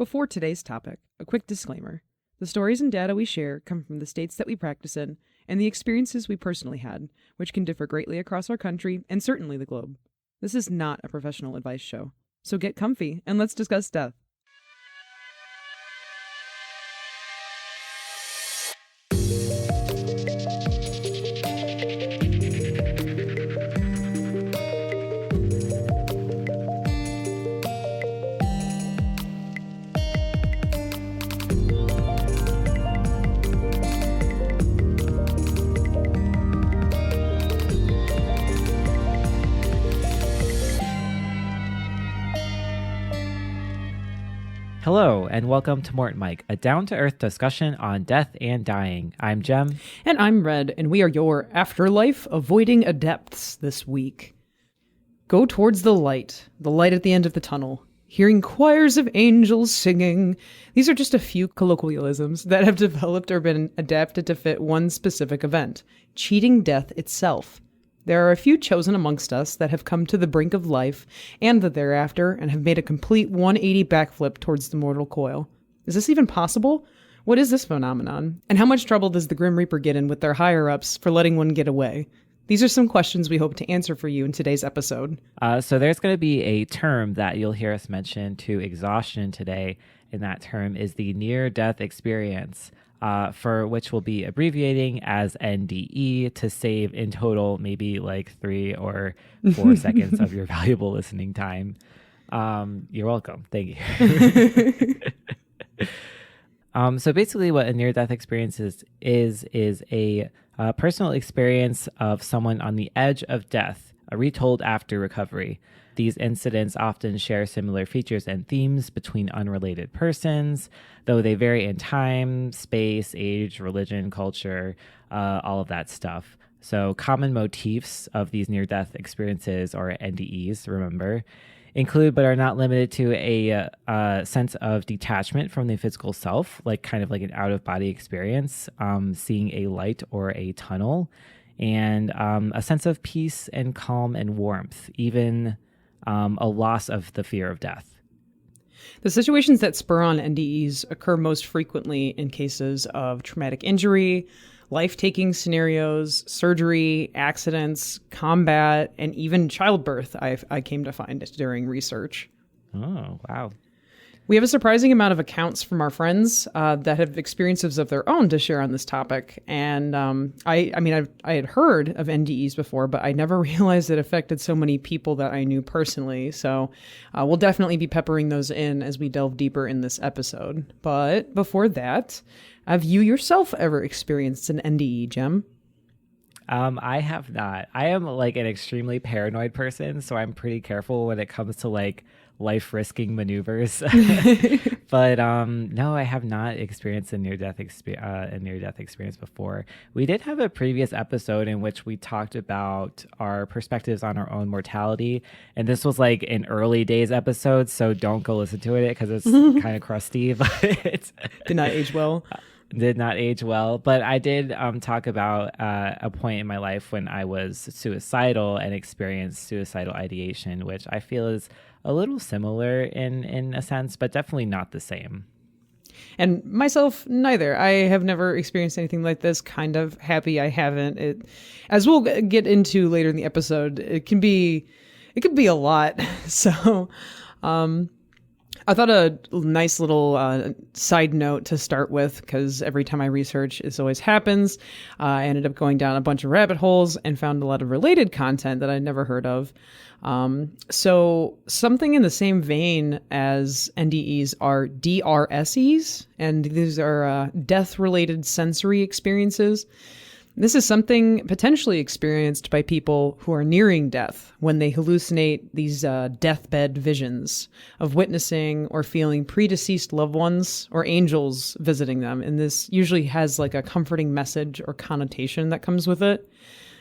Before today's topic, a quick disclaimer. The stories and data we share come from the states that we practice in and the experiences we personally had, which can differ greatly across our country and certainly the globe. This is not a professional advice show, so get comfy and let's discuss death. Hello, and welcome to MortMic, a down-to-earth discussion on death and dying. I'm Jem. And I'm Red, and we are your afterlife avoiding adepts this week. Go towards the light at the end of the tunnel, hearing choirs of angels singing. These are just a few colloquialisms that have developed or been adapted to fit one specific event, cheating death itself. There are a few chosen amongst us that have come to the brink of life and the thereafter and have made a complete 180 backflip towards the mortal coil. Is this even possible? What is this phenomenon? And how much trouble does the Grim Reaper get in with their higher-ups for letting one get away? These are some questions we hope to answer for you in today's episode. So there's going to be a term that you'll hear us mention to exhaustion today, and that term is the near-death experience. For which we'll be abbreviating as NDE to save in total maybe like 3 or 4 seconds of your valuable listening time. You're welcome. Thank you. So basically what a near-death experience is a personal experience of someone on the edge of death, retold after recovery. These incidents often share similar features and themes between unrelated persons, though they vary in time, space, age, religion, culture, all of that stuff. So common motifs of these near-death experiences, or NDEs, remember, include but are not limited to a sense of detachment from the physical self, like kind of like an out-of-body experience, seeing a light or a tunnel, and a sense of peace and calm and warmth, even a loss of the fear of death. The situations that spur on NDEs occur most frequently in cases of traumatic injury, life-taking scenarios, surgery, accidents, combat, and even childbirth, I came to find during research. Oh, wow. We have a surprising amount of accounts from our friends that have experiences of their own to share on this topic. And I had heard of NDEs before, but I never realized it affected so many people that I knew personally. So we'll definitely be peppering those in as we delve deeper in this episode. But before that, have you yourself ever experienced an NDE, Jem? I have not. I am like an extremely paranoid person, so I'm pretty careful when it comes to like life-risking maneuvers. But no, I have not experienced a near-death experience before. We did have a previous episode in which we talked about our perspectives on our own mortality, and this was like an early days episode, so don't go listen to it because it's kind of crusty, but it did not age well. Did not age well, but I did talk about a point in my life when I was suicidal and experienced suicidal ideation, which I feel is a little similar in a sense, but definitely not the same. And myself, neither. I have never experienced anything like this. Kind of happy I haven't. As we'll get into later in the episode, it can be a lot. So, I thought a nice little side note to start with, because every time I research, this always happens. I ended up going down a bunch of rabbit holes and found a lot of related content that I'd never heard of. So something in the same vein as NDEs are DRSEs, and these are death-related sensory experiences. This is something potentially experienced by people who are nearing death when they hallucinate these deathbed visions of witnessing or feeling predeceased loved ones or angels visiting them. And this usually has like a comforting message or connotation that comes with it.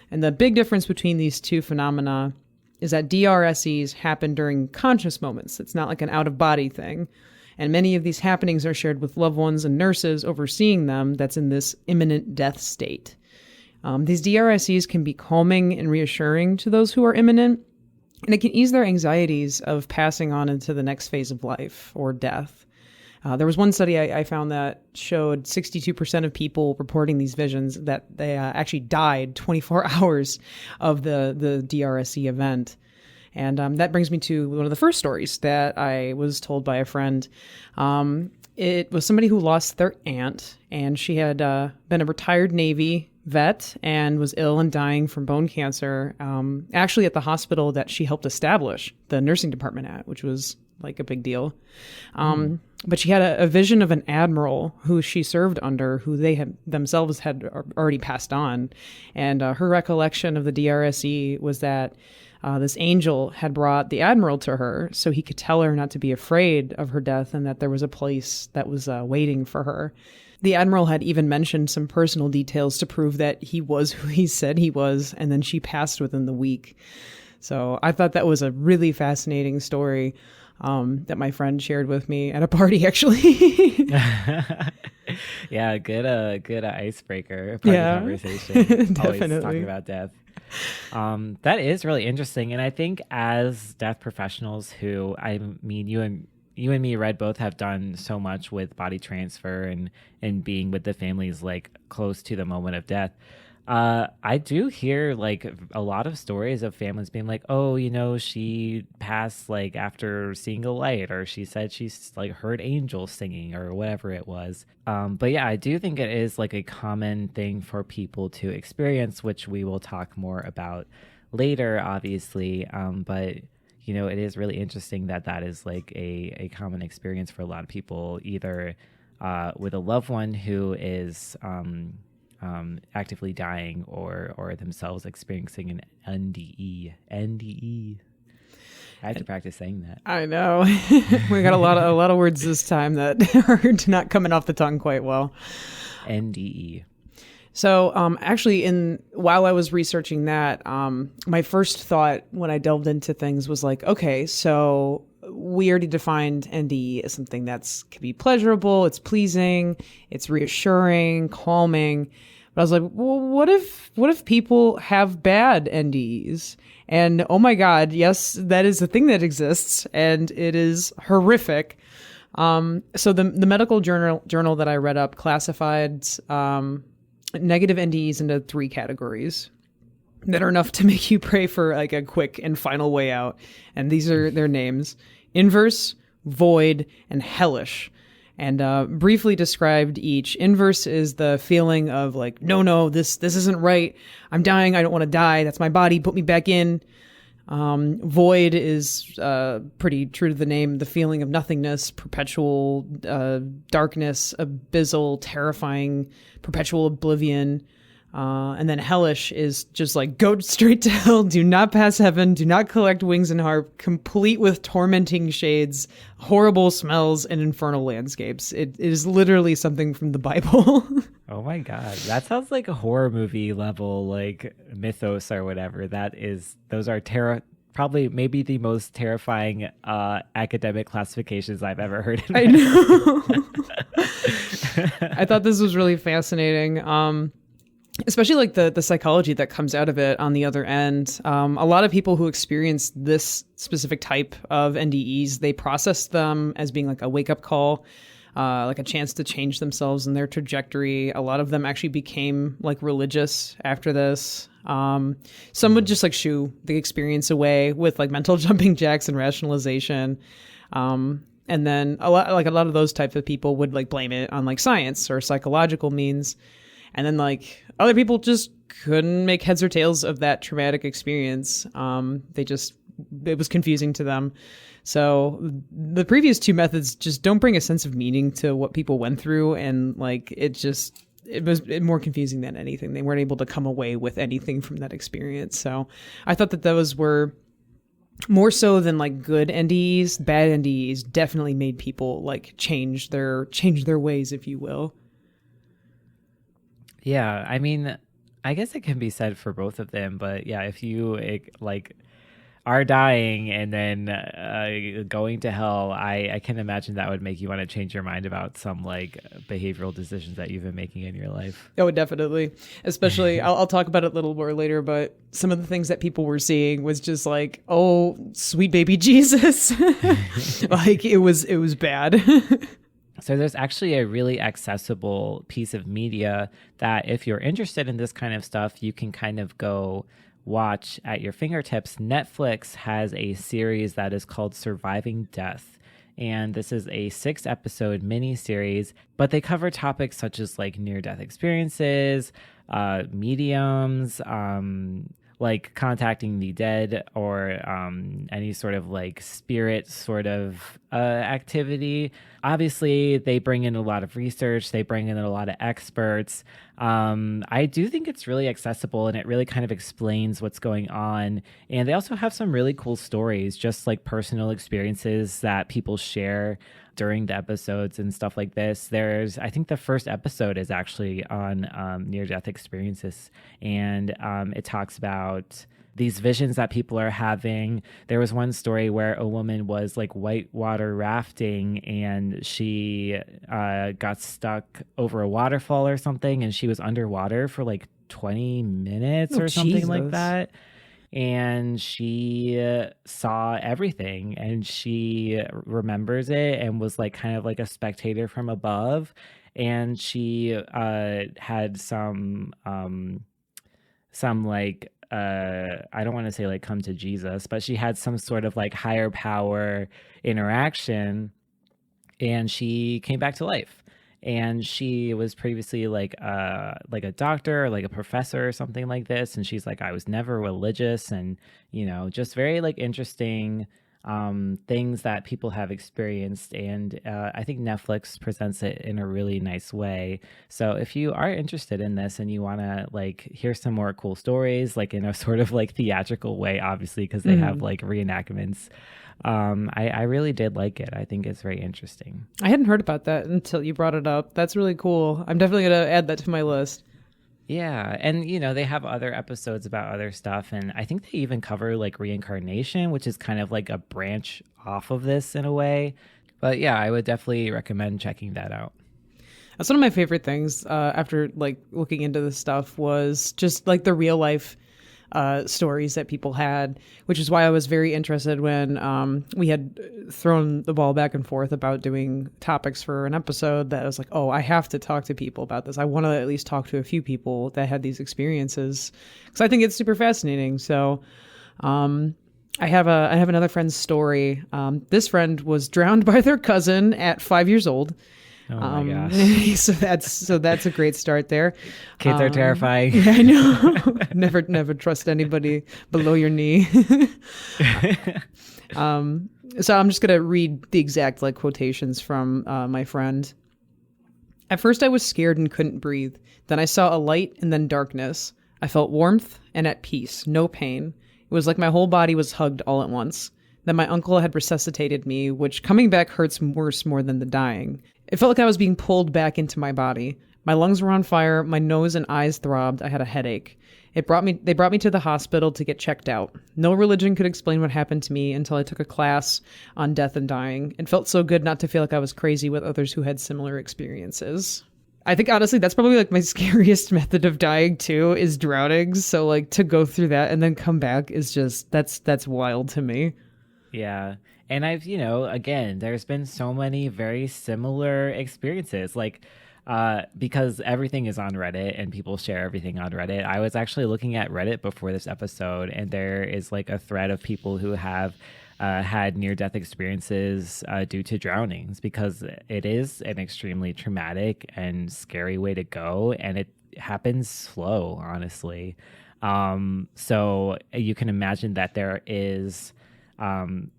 And the big difference between these two phenomena is that DRSEs happen during conscious moments. It's not like an out-of-body thing. And many of these happenings are shared with loved ones and nurses overseeing them that's in this imminent death state. These DRSEs can be calming and reassuring to those who are imminent, and it can ease their anxieties of passing on into the next phase of life or death. There was one study I found that showed 62% of people reporting these visions that they actually died 24 hours of the DRSE event. And that brings me to one of the first stories that I was told by a friend. It was somebody who lost their aunt, and she had been a retired Navy vet and was ill and dying from bone cancer, actually at the hospital that she helped establish the nursing department at, which was like a big deal. But she had a vision of an admiral who she served under, who they had themselves had already passed on. And her recollection of the DRSE was that this angel had brought the admiral to her so he could tell her not to be afraid of her death and that there was a place that was waiting for her. The admiral had even mentioned some personal details to prove that he was who he said he was, and then she passed within the week. So I thought that was a really fascinating story that my friend shared with me at a party, actually. Yeah, good icebreaker party conversation. Definitely. Always talking about death. That is really interesting, and I think as death professionals who, I mean, you and me, Red, both have done so much with body transfer and being with the families like close to the moment of death. I do hear like a lot of stories of families being like, oh, you know, she passed like after seeing a light, or she said she's like heard angels singing or whatever it was. But yeah, I do think it is like a common thing for people to experience, which we will talk more about later, obviously. But you know, it is really interesting that is like a common experience for a lot of people, either with a loved one who is actively dying or themselves experiencing an NDE. I have to practice saying that. I know. We got a lot of words this time that are not coming off the tongue quite well. NDE. So actually, while I was researching that, my first thought when I delved into things was like, okay, so we already defined NDE as something that's can be pleasurable, it's pleasing, it's reassuring, calming. But I was like, well, what if people have bad NDEs? And oh my God, yes, that is a thing that exists, and it is horrific. So the medical journal that I read up classified negative NDEs into 3 categories that are enough to make you pray for like a quick and final way out. And these are their names: inverse, void, and hellish. And briefly described each. Inverse is the feeling of like, no, this isn't right. I'm dying. I don't want to die. That's my body. Put me back in. Void is pretty true to the name, the feeling of nothingness, perpetual darkness, abyssal, terrifying, perpetual oblivion. And then hellish is just like, go straight to hell, do not pass heaven, do not collect wings and harp, complete with tormenting shades, horrible smells, and infernal landscapes. It is literally something from the Bible. Oh my God. That sounds like a horror movie level, like mythos or whatever. Those are probably maybe the most terrifying academic classifications I've ever heard. I know. I thought this was really fascinating. Especially like the psychology that comes out of it on the other end. A lot of people who experience this specific type of NDEs, they process them as being like a wake-up call, like a chance to change themselves and their trajectory. A lot of them actually became like religious after this. Some would just like shoo the experience away with like mental jumping jacks and rationalization. And then a lot of those types of people would like blame it on like science or psychological means. And then like other people just couldn't make heads or tails of that traumatic experience. It was confusing to them. So the previous 2 methods just don't bring a sense of meaning to what people went through. And like, it was more confusing than anything. They weren't able to come away with anything from that experience. So I thought that those were more so than like good NDEs. Bad NDEs definitely made people like change their ways, if you will. Yeah, I mean, I guess it can be said for both of them, but yeah, if you like are dying and then going to hell, I can imagine that would make you want to change your mind about some like behavioral decisions that you've been making in your life. Oh, definitely. Especially, I'll talk about it a little more later, but some of the things that people were seeing was just like, oh, sweet baby Jesus. Like it was bad. So there's actually a really accessible piece of media that if you're interested in this kind of stuff, you can kind of go watch at your fingertips. Netflix has a series that is called Surviving Death. And this is a 6-episode mini-series, but they cover topics such as like near-death experiences, mediums, like contacting the dead, or any sort of like spirit sort of activity. Obviously, they bring in a lot of research. They bring in a lot of experts. I do think it's really accessible, and it really kind of explains what's going on. And they also have some really cool stories, just like personal experiences that people share during the episodes and stuff like this. I think the first episode is actually on near-death experiences, and it talks about these visions that people are having. There was one story where a woman was like whitewater rafting, and she got stuck over a waterfall or something, and she was underwater for like 20 minutes or something like that. And she saw everything, and she remembers it and was like kind of like a spectator from above. And she had some like, I don't want to say like come to Jesus, but she had some sort of like higher power interaction, and she came back to life. And she was previously like a doctor or like a professor or something like this. And she's like, I was never religious, and, you know, just very like interesting things that people have experienced. And I think Netflix presents it in a really nice way. So if you are interested in this and you want to like hear some more cool stories, like in a sort of like theatrical way, obviously, because they have like reenactments, I really did like it. I think it's very interesting. I hadn't heard about that until you brought it up. That's really cool. I'm definitely going to add that to my list. Yeah. And, you know, they have other episodes about other stuff. And I think they even cover like reincarnation, which is kind of like a branch off of this in a way. But yeah, I would definitely recommend checking that out. That's one of my favorite things after like looking into this stuff was just like the real life stories that people had, which is why I was very interested when we had thrown the ball back and forth about doing topics for an episode, that I was like, oh, I have to talk to people about this. I want to at least talk to a few people that had these experiences, because I think it's super fascinating. So I have another friend's story. This friend was drowned by their cousin at 5 years old. Oh my gosh. So that's a great start there. Kids are terrifying. Yeah, I know. Never trust anybody below your knee. So I'm just going to read the exact like quotations from my friend. At first I was scared and couldn't breathe. Then I saw a light and then darkness. I felt warmth and at peace, no pain. It was like my whole body was hugged all at once. Then my uncle had resuscitated me, which coming back hurts worse more than the dying. It felt like I was being pulled back into my body. My lungs were on fire. My nose and eyes throbbed. I had a headache. They brought me to the hospital to get checked out. No religion could explain what happened to me until I took a class on death and dying. It felt so good not to feel like I was crazy with others who had similar experiences. I think honestly that's probably like my scariest method of dying too, is drowning. So like to go through that and then come back is just that's wild to me. Yeah. And I've, you know, again, there's been so many very similar experiences, like, because everything is on Reddit and people share everything on Reddit. I was actually looking at Reddit before this episode, and there is like a thread of people who have had near-death experiences due to drownings, because it is an extremely traumatic and scary way to go, and it happens slow, honestly. So you can imagine that there is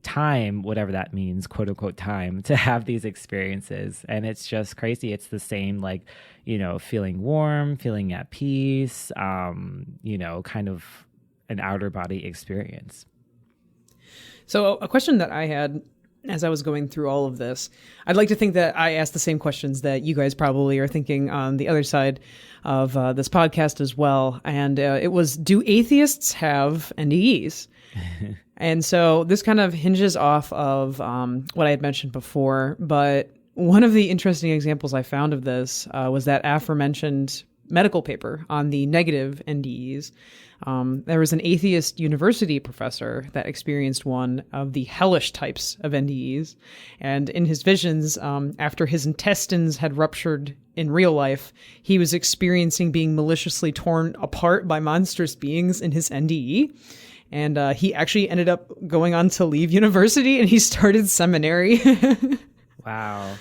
time, whatever that means, quote unquote time, to have these experiences. And it's just crazy. It's the same, like, you know, feeling warm, feeling at peace, you know, kind of an outer body experience. So a question that I had as I was going through all of this, I'd like to think that I asked the same questions that you guys probably are thinking on the other side of this podcast as well. And it was, do atheists have NDEs? And so this kind of hinges off of what I had mentioned before. But one of the interesting examples I found of this was that aforementioned medical paper on the negative NDEs. There was an atheist university professor that experienced one of the hellish types of NDEs. And in his visions, after his intestines had ruptured in real life, he was experiencing being maliciously torn apart by monstrous beings in his NDE. And he actually ended up going on to leave university, and he started seminary. Wow.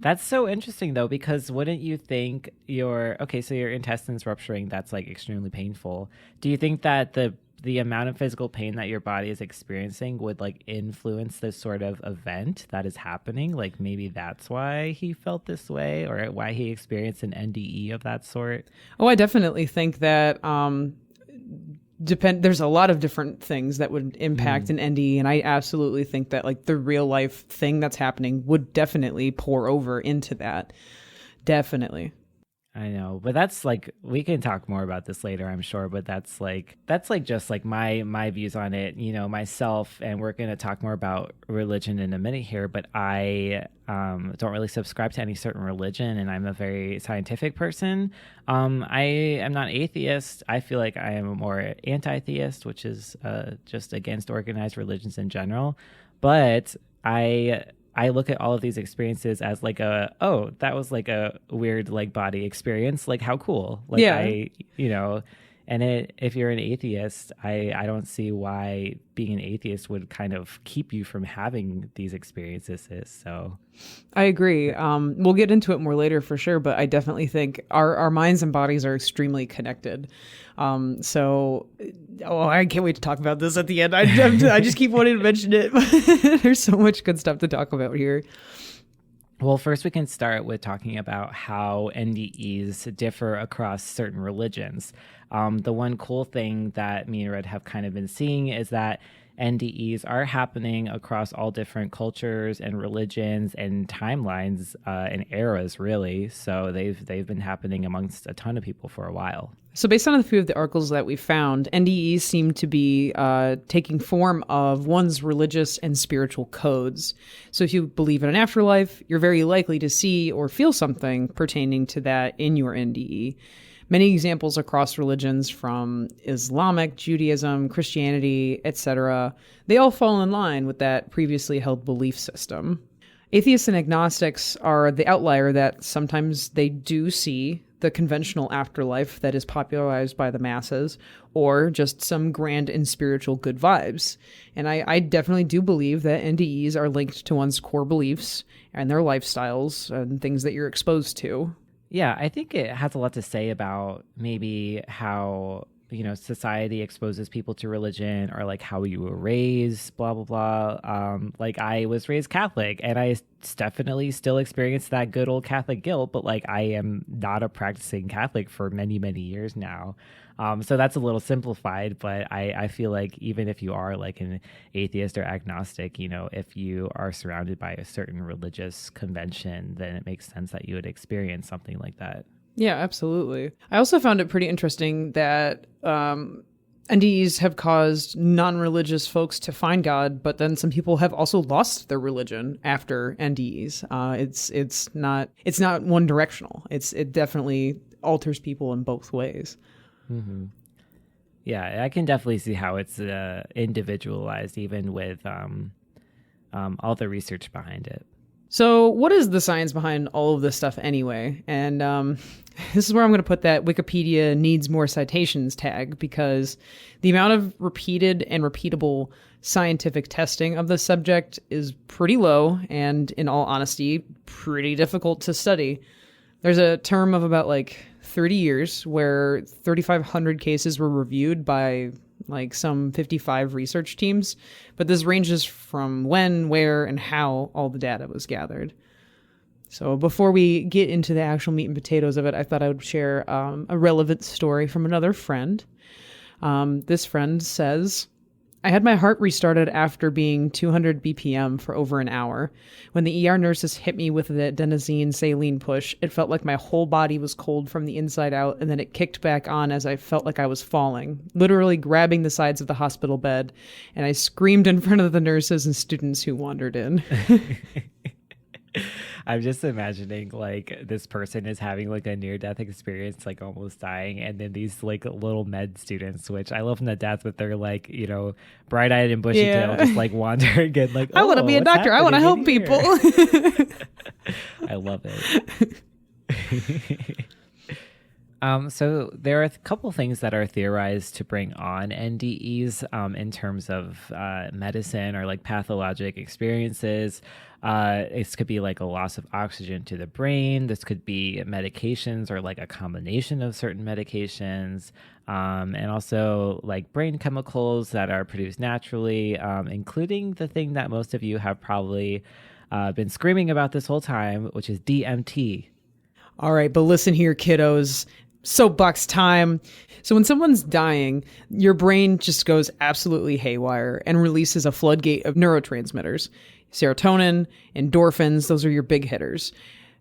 That's so interesting, though, because wouldn't you think your intestines rupturing, that's like extremely painful. Do you think that the amount of physical pain that your body is experiencing would like influence this sort of event that is happening? Like maybe that's why he felt this way, or why he experienced an NDE of that sort? Oh, I definitely think that there's a lot of different things that would impact an NDE, and I absolutely think that like the real life thing that's happening would definitely pour over into that. Definitely. I know, but that's like, we can talk more about this later, I'm sure, but that's just like my views on it, myself, and we're going to talk more about religion in a minute here, but I don't really subscribe to any certain religion, and I'm a very scientific person. I am not atheist. I feel like I am a more anti-theist, which is just against organized religions in general, but I look at all of these experiences as like that was like a weird like body experience. Like how cool. Like yeah. If you're an atheist, I don't see why being an atheist would kind of keep you from having these experiences. So I agree. We'll get into it more later for sure, but I definitely think our minds and bodies are extremely connected. I can't wait to talk about this at the end. I just keep wanting to mention it. There's so much good stuff to talk about here. Well, first we can start with talking about how NDEs differ across certain religions. The one cool thing that me and Red have kind of been seeing is that NDEs are happening across all different cultures and religions and timelines and eras, really. So they've been happening amongst a ton of people for a while. So based on a few of the articles that we found, NDEs seem to be taking form of one's religious and spiritual codes. So if you believe in an afterlife, you're very likely to see or feel something pertaining to that in your NDE. Many examples across religions, from Islamic, Judaism, Christianity, etc., they all fall in line with that previously held belief system. Atheists and agnostics are the outlier that sometimes they do see the conventional afterlife that is popularized by the masses, or just some grand and spiritual good vibes. And I definitely do believe that NDEs are linked to one's core beliefs and their lifestyles and things that you're exposed to. Yeah, I think it has a lot to say about maybe how, society exposes people to religion, or like how you were raised, blah, blah, blah. Like I was raised Catholic, and I definitely still experience that good old Catholic guilt, but like I am not a practicing Catholic for many, many years now. So that's a little simplified, but I feel like even if you are like an atheist or agnostic, if you are surrounded by a certain religious convention, then it makes sense that you would experience something like that. Yeah, absolutely. I also found it pretty interesting that NDEs have caused non-religious folks to find God, but then some people have also lost their religion after NDEs. It's not one directional. It definitely alters people in both ways. Mm-hmm. Yeah, I can definitely see how it's individualized, even with all the research behind it. So what is the science behind all of this stuff anyway? And this is where I'm going to put that Wikipedia needs more citations tag, because the amount of repeated and repeatable scientific testing of the subject is pretty low and, in all honesty, pretty difficult to study. There's a term of about like 30 years where 3,500 cases were reviewed by like some 55 research teams, but this ranges from when, where, and how all the data was gathered. So before we get into the actual meat and potatoes of it, I thought I would share a relevant story from another friend. This friend says, I had my heart restarted after being 200 BPM for over an hour. When the ER nurses hit me with the adenosine saline push, it felt like my whole body was cold from the inside out, and then it kicked back on as I felt like I was falling, literally grabbing the sides of the hospital bed, and I screamed in front of the nurses and students who wandered in. I'm just imagining like this person is having like a near-death experience, like almost dying, and then these like little med students, which I love them to death, but they're like, you know, bright-eyed and bushy-tailed, just like wandering and like, I want to be a doctor. I want to help people. I love it. So there are a couple things that are theorized to bring on NDEs in terms of medicine or like pathologic experiences. This could be like a loss of oxygen to the brain. This could be medications or like a combination of certain medications, and also like brain chemicals that are produced naturally, including the thing that most of you have probably been screaming about this whole time, which is DMT. All right, but listen here, kiddos. Soapbox time. So when someone's dying, your brain just goes absolutely haywire and releases a floodgate of neurotransmitters. Serotonin, endorphins, those are your big hitters.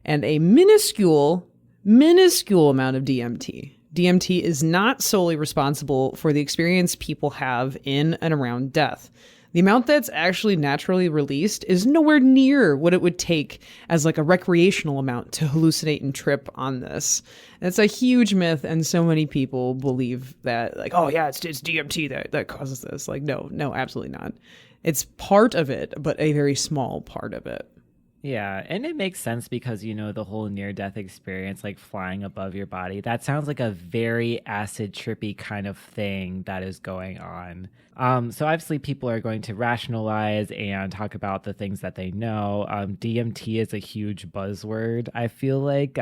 And a minuscule amount of DMT. DMT is not solely responsible for the experience people have in and around death. The amount that's actually naturally released is nowhere near what it would take as like a recreational amount to hallucinate and trip on this. And it's a huge myth, and so many people believe that like, oh yeah, it's DMT that causes this. Like, no, absolutely not. It's part of it, but a very small part of it. Yeah, and it makes sense because, you know, the whole near-death experience, like flying above your body, that sounds like a very acid trippy kind of thing that is going on. So obviously people are going to rationalize and talk about the things that they know. DMT is a huge buzzword. I feel like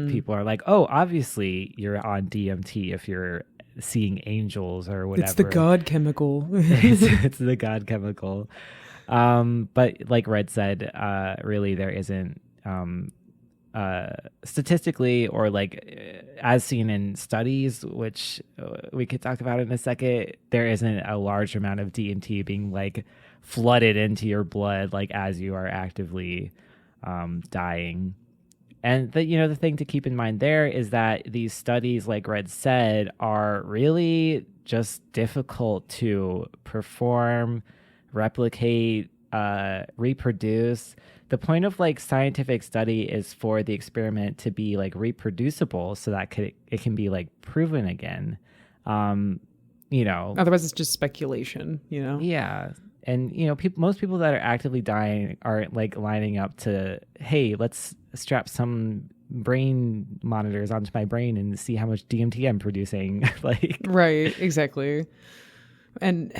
people are like, oh, obviously you're on DMT if you're seeing angels or whatever. It's the God chemical. It's the God chemical. But like Red said, really there isn't, statistically or like as seen in studies, which we could talk about in a second, there isn't a large amount of DMT being like flooded into your blood, like as you are actively, dying. And the thing to keep in mind there is that these studies, like Red said, are really just difficult to perform, replicate, reproduce. The point of like scientific study is for the experiment to be like reproducible so that it can be like proven again. Otherwise it's just speculation, Yeah. And most people that are actively dying are like lining up to, hey, let's strap some brain monitors onto my brain and see how much DMT I'm producing. Like, right, exactly. And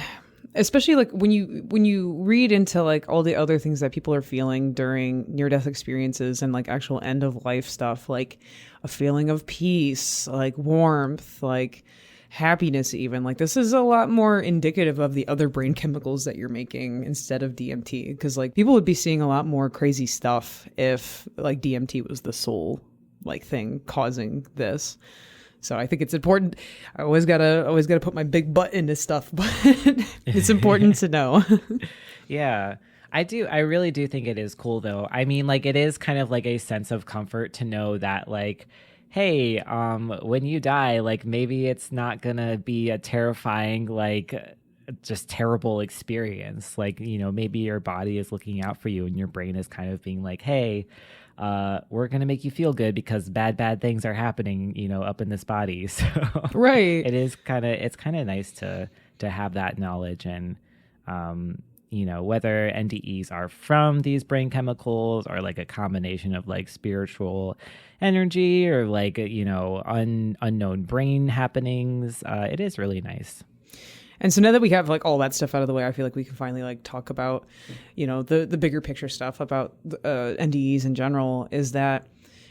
especially like when you read into like all the other things that people are feeling during near-death experiences and like actual end of life stuff, like a feeling of peace, like warmth, like happiness, even like this is a lot more indicative of the other brain chemicals that you're making instead of DMT, because like people would be seeing a lot more crazy stuff if like DMT was the sole like thing causing this. So I think it's important. I always gotta put my big butt into stuff, but it's important to know. Yeah, I do. I really do think it is cool, though. I mean, like, it is kind of like a sense of comfort to know that, like, hey, when you die, like, maybe it's not gonna be a terrifying, like, just terrible experience. Like, maybe your body is looking out for you and your brain is kind of being like, hey, we're going to make you feel good because bad things are happening, up in this body. So right. it's kind of nice to have that knowledge. And, whether NDEs are from these brain chemicals or like a combination of like spiritual energy or like, unknown brain happenings, it is really nice. And so now that we have like all that stuff out of the way, I feel like we can finally like talk about, the bigger picture stuff about NDEs in general. Is that,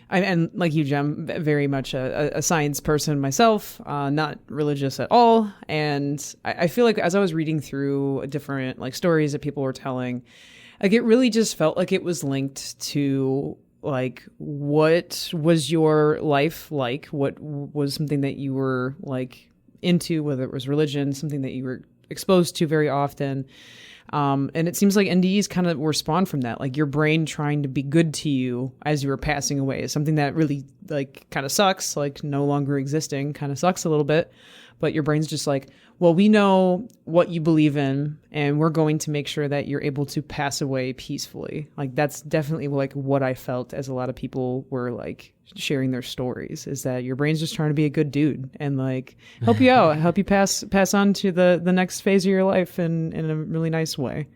and like you, Jem, very much a science person myself, not religious at all. And I feel like as I was reading through different like stories that people were telling, like it really just felt like it was linked to like what was your life like, what was something that you were like into, whether it was religion, something that you were exposed to very often. And it seems like NDEs kind of were spawned from that, like your brain trying to be good to you as you were passing away is something that really like kind of sucks, like no longer existing kind of sucks a little bit. but your brain's just like, well, we know what you believe in, and we're going to make sure that you're able to pass away peacefully. Like, that's definitely like what I felt as a lot of people were like sharing their stories, is that your brain's just trying to be a good dude and like help you out, help you pass on to the next phase of your life in a really nice way.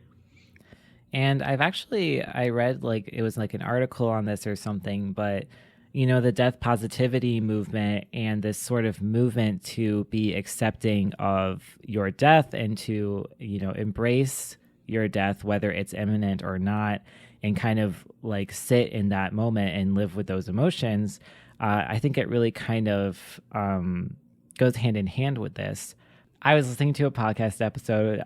And I read like it was like an article on this or something, but the death positivity movement and this sort of movement to be accepting of your death and to, embrace your death, whether it's imminent or not, and kind of like sit in that moment and live with those emotions. I think it really kind of goes hand in hand with this. I was listening to a podcast episode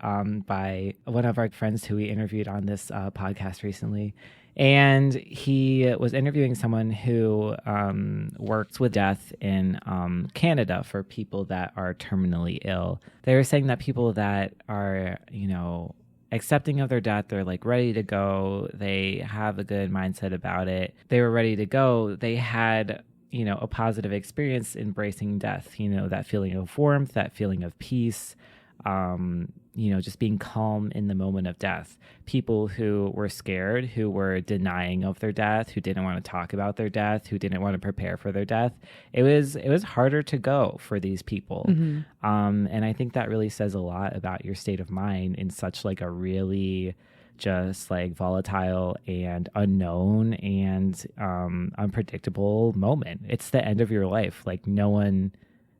by one of our friends who we interviewed on this podcast recently. And he was interviewing someone who works with death in Canada for people that are terminally ill. They were saying that people that are, accepting of their death, they're like ready to go. They have a good mindset about it. They were ready to go. They had, a positive experience embracing death, that feeling of warmth, that feeling of peace, just being calm in the moment of death. People who were scared, who were denying of their death, who didn't want to talk about their death, who didn't want to prepare for their death. It was harder to go for these people. Mm-hmm. And I think that really says a lot about your state of mind in such like a really just like volatile and unknown and unpredictable moment. It's the end of your life. Like no one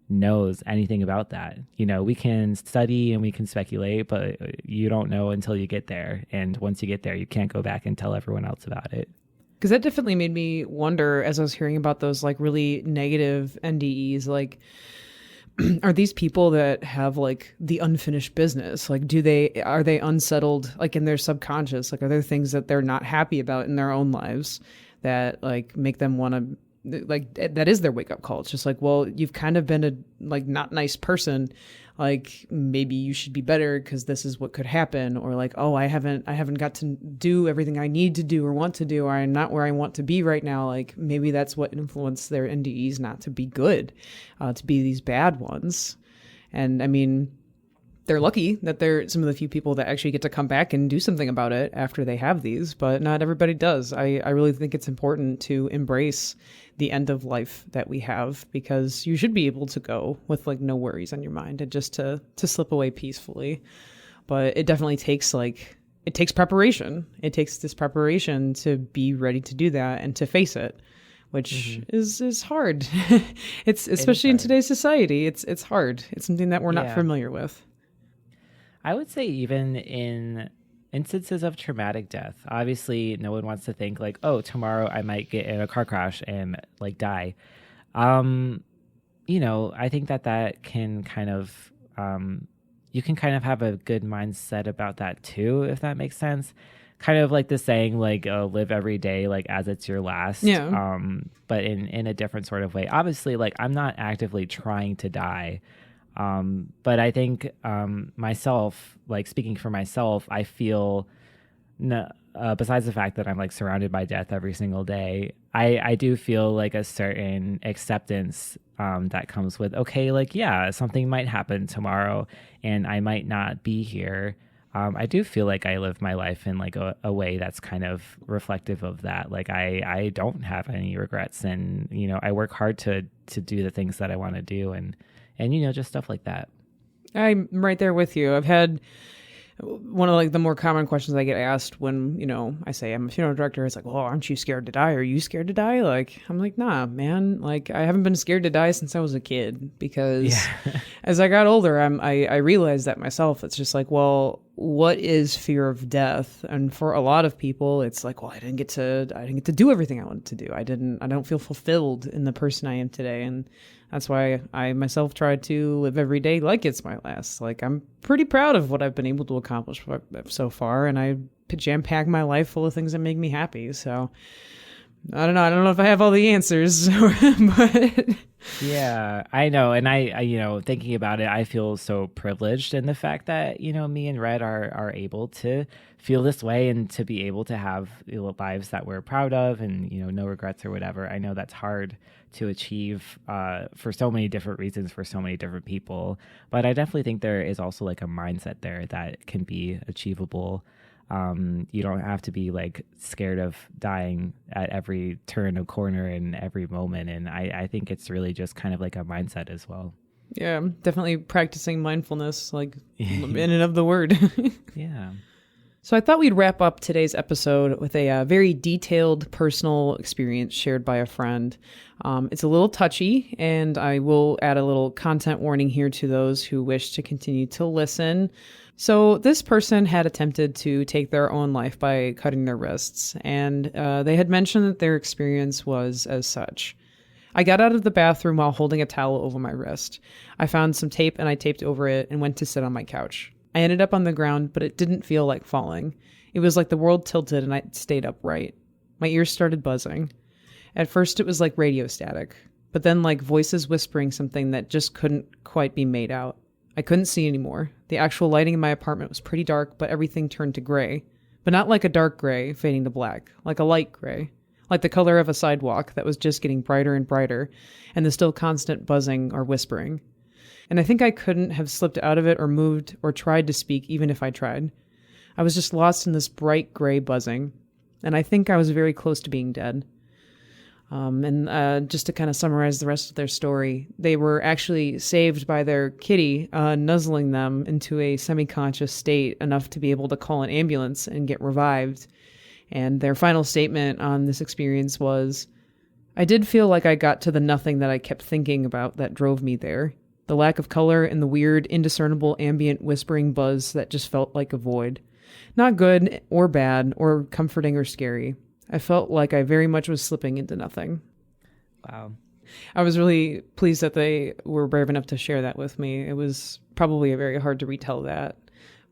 knows anything about that. We can study and we can speculate, but you don't know until you get there. And once you get there, you can't go back and tell everyone else about it. Because that definitely made me wonder as I was hearing about those like really negative NDEs, like, are these people that have like the unfinished business? Like, are they unsettled, like in their subconscious? Like, are there things that they're not happy about in their own lives that like make them want to, like, that is their wake up call? It's just like, well, you've kind of been a like not nice person. Like maybe you should be better because this is what could happen. Or like, oh, I haven't got to do everything I need to do or want to do, or I'm not where I want to be right now. Like maybe that's what influenced their NDEs not to be good, to be these bad ones. And I mean, they're lucky that they're some of the few people that actually get to come back and do something about it after they have these, but not everybody does. I really think it's important to embrace the end of life that we have, because you should be able to go with like no worries on your mind and just to slip away peacefully. But it definitely takes preparation. It takes this preparation to be ready to do that and to face it, which is hard. It's especially in today's society. It's hard. It's something that we're not familiar with. I would say even in instances of traumatic death, obviously no one wants to think like, oh, tomorrow I might get in a car crash and like die. I think that can kind of, you can kind of have a good mindset about that too, if that makes sense. Kind of like the saying, like, live every day like as it's your last. Yeah. But in a different sort of way. Obviously, like I'm not actively trying to die. But I think myself, like speaking for myself, I feel, besides the fact that I'm like surrounded by death every single day, I do feel like a certain acceptance that comes with, okay, like, yeah, something might happen tomorrow and I might not be here. I do feel like I live my life in like a way that's kind of reflective of that. Like I don't have any regrets, and, I work hard to do the things that I want to do, and just stuff like that. I'm right there with you. I've had one of like the more common questions I get asked when, I say I'm a funeral director. It's like, well, aren't you scared to die? Are you scared to die? Like, I'm like, nah, man. Like, I haven't been scared to die since I was a kid, because as I got older, I realized that myself. It's just like, well, what is fear of death? And for a lot of people, it's like, well, I didn't get to do everything I wanted to do. I don't feel fulfilled in the person I am today. And that's why I myself try to live every day like it's my last. Like, I'm pretty proud of what I've been able to accomplish so far, and I jam-pack my life full of things that make me happy. So I don't know. I don't know if I have all the answers, but Yeah, I know. And I thinking about it, I feel so privileged in the fact that, me and Red are able to feel this way and to be able to have lives that we're proud of and, no regrets or whatever. I know that's hard to achieve for so many different reasons for so many different people. But I definitely think there is also like a mindset there that can be achievable. You don't have to be like scared of dying at every turn of corner and every moment. And I think it's really just kind of like a mindset as well. Yeah, definitely practicing mindfulness, like in and of the word. Yeah. So I thought we'd wrap up today's episode with a very detailed personal experience shared by a friend. It's a little touchy, and I will add a little content warning here to those who wish to continue to listen. So this person had attempted to take their own life by cutting their wrists, and they had mentioned that their experience was as such. I got out of the bathroom while holding a towel over my wrist. I found some tape and I taped over it and went to sit on my couch. I ended up on the ground, but it didn't feel like falling. It was like the world tilted and I stayed upright. My ears started buzzing. At first it was like radio static, but then like voices whispering something that just couldn't quite be made out. I couldn't see anymore. The actual lighting in my apartment was pretty dark, but everything turned to gray. But not like a dark gray fading to black, like a light gray. Like the color of a sidewalk that was just getting brighter and brighter, and the still constant buzzing or whispering. And I think I couldn't have slipped out of it or moved or tried to speak even if I tried. I was just lost in this bright gray buzzing, and I think I was very close to being dead. Just to kind of summarize the rest of their story, they were actually saved by their kitty nuzzling them into a semi-conscious state enough to be able to call an ambulance and get revived. And their final statement on this experience was, "I did feel like I got to the nothing that I kept thinking about that drove me there. The lack of color and the weird, indiscernible ambient whispering buzz that just felt like a void. Not good or bad or comforting or scary. I felt like I very much was slipping into nothing." Wow. I was really pleased that they were brave enough to share that with me. It was probably very hard to retell that,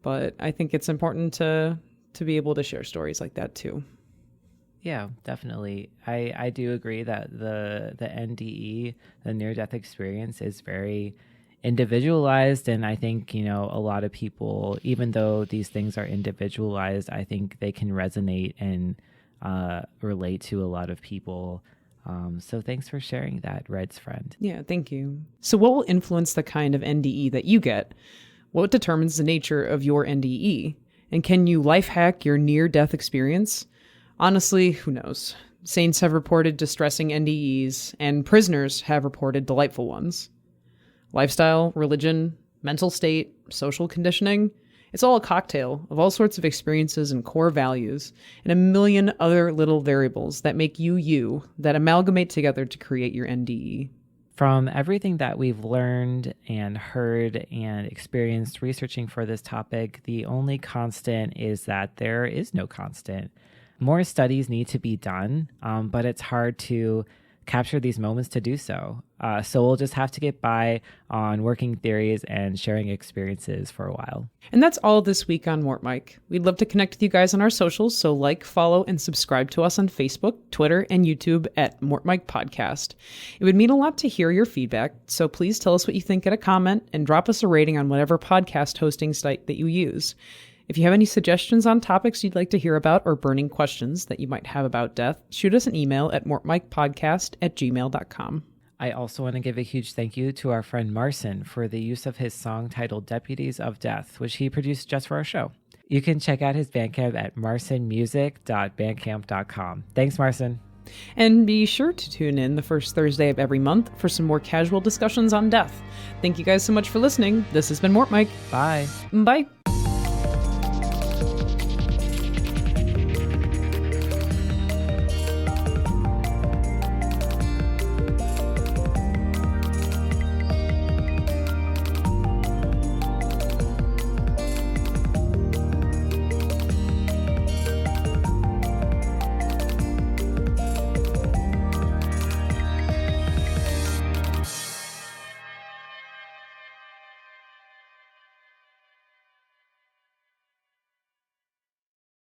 but I think it's important to be able to share stories like that too. Yeah, definitely. I do agree that the NDE, the near-death experience, is very individualized. And I think, a lot of people, even though these things are individualized, I think they can resonate and relate to a lot of people. So thanks for sharing that, Red's friend. Yeah, thank you. So what will influence the kind of NDE that you get? What determines the nature of your NDE? And can you life hack your near-death experience? Honestly, who knows? Saints have reported distressing NDEs, and prisoners have reported delightful ones. Lifestyle, religion, mental state, social conditioning, it's all a cocktail of all sorts of experiences and core values, and a million other little variables that make you, that amalgamate together to create your NDE. From everything that we've learned and heard and experienced researching for this topic, the only constant is that there is no constant. More studies need to be done, but it's hard to capture these moments to do so. So we'll just have to get by on working theories and sharing experiences for a while. And that's all this week on MortMic. We'd love to connect with you guys on our socials, so like, follow, and subscribe to us on Facebook, Twitter, and YouTube at MortMic Podcast. It would mean a lot to hear your feedback, so please tell us what you think in a comment and drop us a rating on whatever podcast hosting site that you use. If you have any suggestions on topics you'd like to hear about or burning questions that you might have about death, shoot us an email at mortmicpodcast@gmail.com. I also want to give a huge thank you to our friend Marcin for the use of his song titled Deputies of Death, which he produced just for our show. You can check out his Bandcamp at marcinmusic.bandcamp.com. Thanks, Marcin. And be sure to tune in the first Thursday of every month for some more casual discussions on death. Thank you guys so much for listening. This has been MortMic. Bye. Bye.